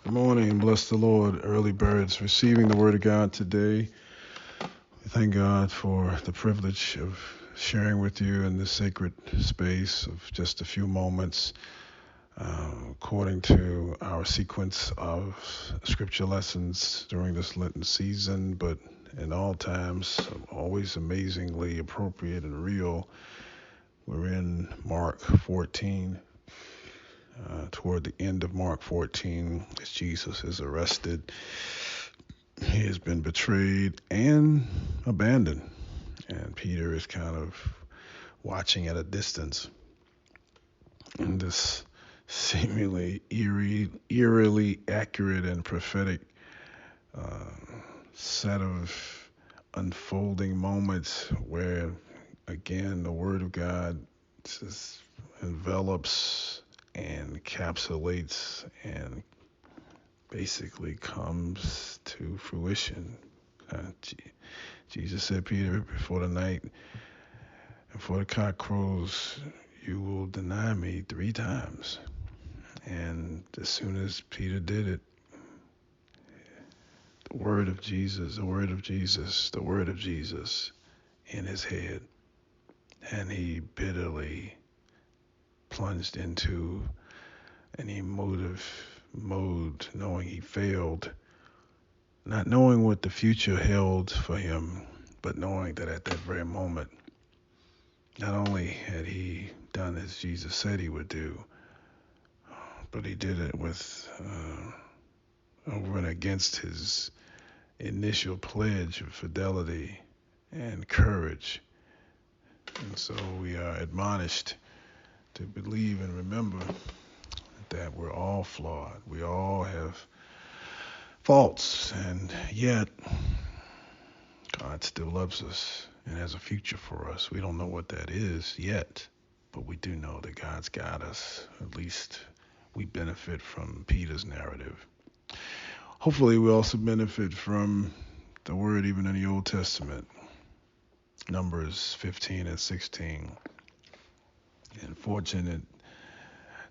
Good morning. Bless the Lord. Early birds receiving the word of God today. We thank God for the privilege of sharing with you in this sacred space of just a few moments, according to our sequence of scripture lessons during this Lenten season, but in all times, always amazingly appropriate and real. We're in Mark 14. Toward the end of Mark 14, as Jesus is arrested, he has been betrayed and abandoned, and Peter is kind of watching at a distance. In this seemingly eerily accurate and prophetic uh, set of unfolding moments where, again, the Word of God just envelops and encapsulates and basically comes to fruition. Jesus said, Peter, before the cock crows, you will deny me 3 times. And as soon as Peter did it, the word of Jesus, the word of Jesus, the word of Jesus in his head. And he bitterly plunged into an emotive mode, knowing he failed, not knowing what the future held for him, but knowing that at that very moment, not only had he done as Jesus said he would do, but he did it with over and against his initial pledge of fidelity and courage. And so we are admonished to believe and remember that we're all flawed. We all have faults, and yet God still loves us and has a future for us. We don't know what that is yet, but we do know that God's got us. At least we benefit from Peter's narrative. Hopefully we also benefit from the word even in the Old Testament. Numbers 15 and 16. Unfortunate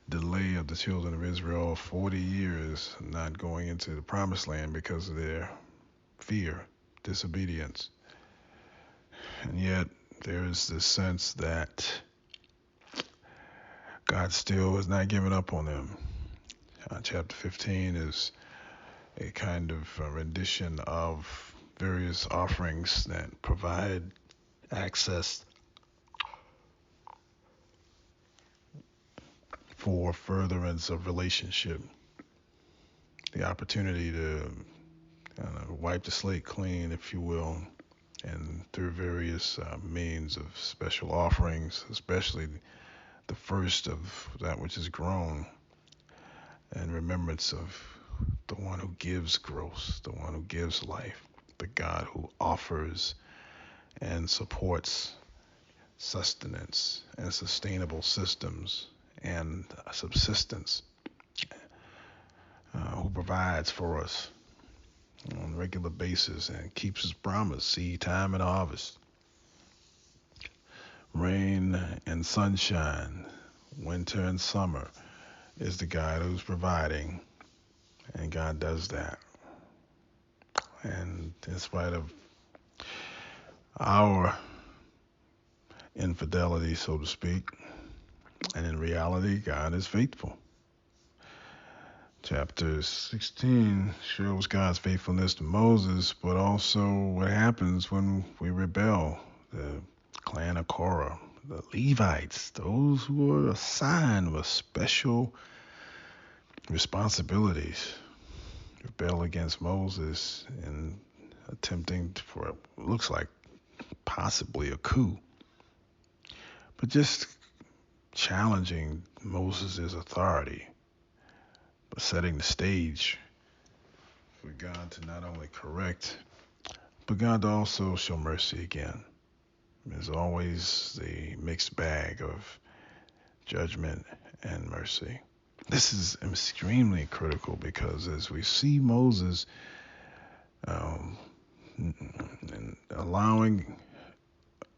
delay of the children of Israel, 40 years not going into the promised land because of their fear, disobedience. And yet there is this sense that God still has not given up on them. Chapter 15 is a kind of rendition of various offerings that provide access for furtherance of relationship, the opportunity to kind of wipe the slate clean, if you will, and through various means of special offerings, especially the first of that which is grown, in remembrance of the one who gives growth, the one who gives life, the God who offers and supports sustenance and sustainable systems and subsistence, who provides for us on a regular basis and keeps his promise, seed time and harvest, rain and sunshine, winter and summer, is the God who's providing, and God does that. And in spite of our infidelity, so to speak, and in reality, God is faithful. Chapter 16 shows God's faithfulness to Moses, but also what happens when we rebel. The clan of Korah, the Levites, those who were assigned with special responsibilities, rebel against Moses in attempting for what looks like possibly a coup, but just challenging Moses' authority, but setting the stage for God to not only correct, but God to also show mercy again. There's always the mixed bag of judgment and mercy. This is extremely critical because as we see Moses and allowing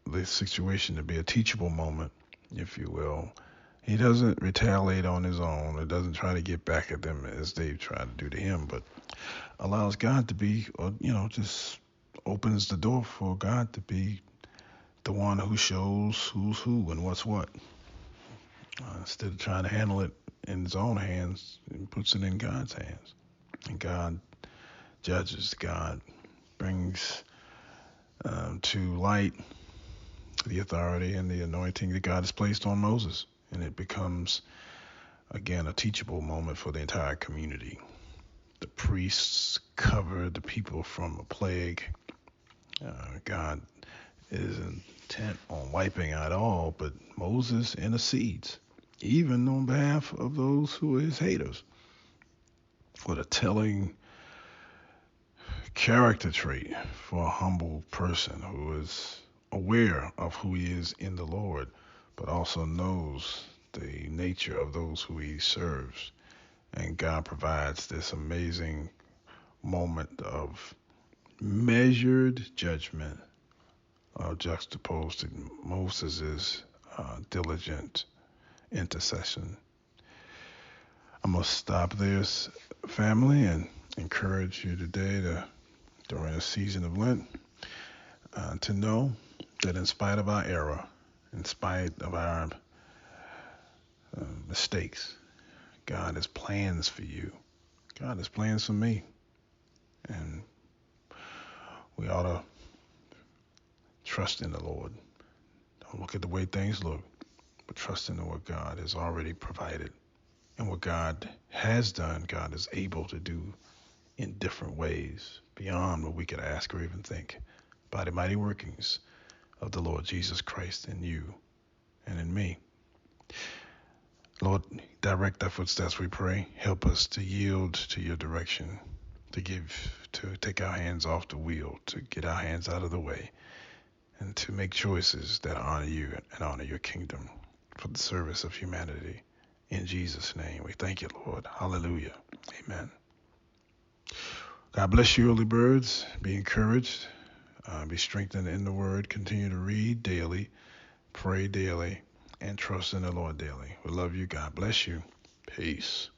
the situation to be a teachable moment, if you will, He doesn't retaliate on his own. It doesn't try to get back at them as they've tried to do to him, but allows God to be, just opens the door for God to be the one who shows who's who and what's what. Instead of trying to handle it in his own hands, he puts it in God's hands. And God judges. God brings to light the authority and the anointing that God has placed on Moses. And it becomes, again, a teachable moment for the entire community. The priests cover the people from a plague. God is intent on wiping out all, but Moses intercedes, even on behalf of those who are his haters. What a telling character trait for a humble person who is aware of who he is in the Lord, but also knows the nature of those who he serves. And God provides this amazing moment of measured judgment juxtaposed to Moses' diligent intercession. I'm going to stop there, family, and encourage you today during a season of Lent, to know that in spite of our error, in spite of our mistakes, God has plans for you. God has plans for me. And we ought to trust in the Lord. Don't look at the way things look, but trust in what God has already provided. And what God has done, God is able to do in different ways beyond what we could ask or even think, by the mighty workings of the Lord Jesus Christ in you and in me. Lord, direct our footsteps, we pray. Help us to yield to your direction, to take our hands off the wheel, to get our hands out of the way, and to make choices that honor you and honor your kingdom for the service of humanity. In Jesus' name, we thank you, Lord. Hallelujah. Amen. God bless you, early birds. Be encouraged. Be strengthened in the word. Continue to read daily, pray daily, and trust in the Lord daily. We love you. God bless you. Peace.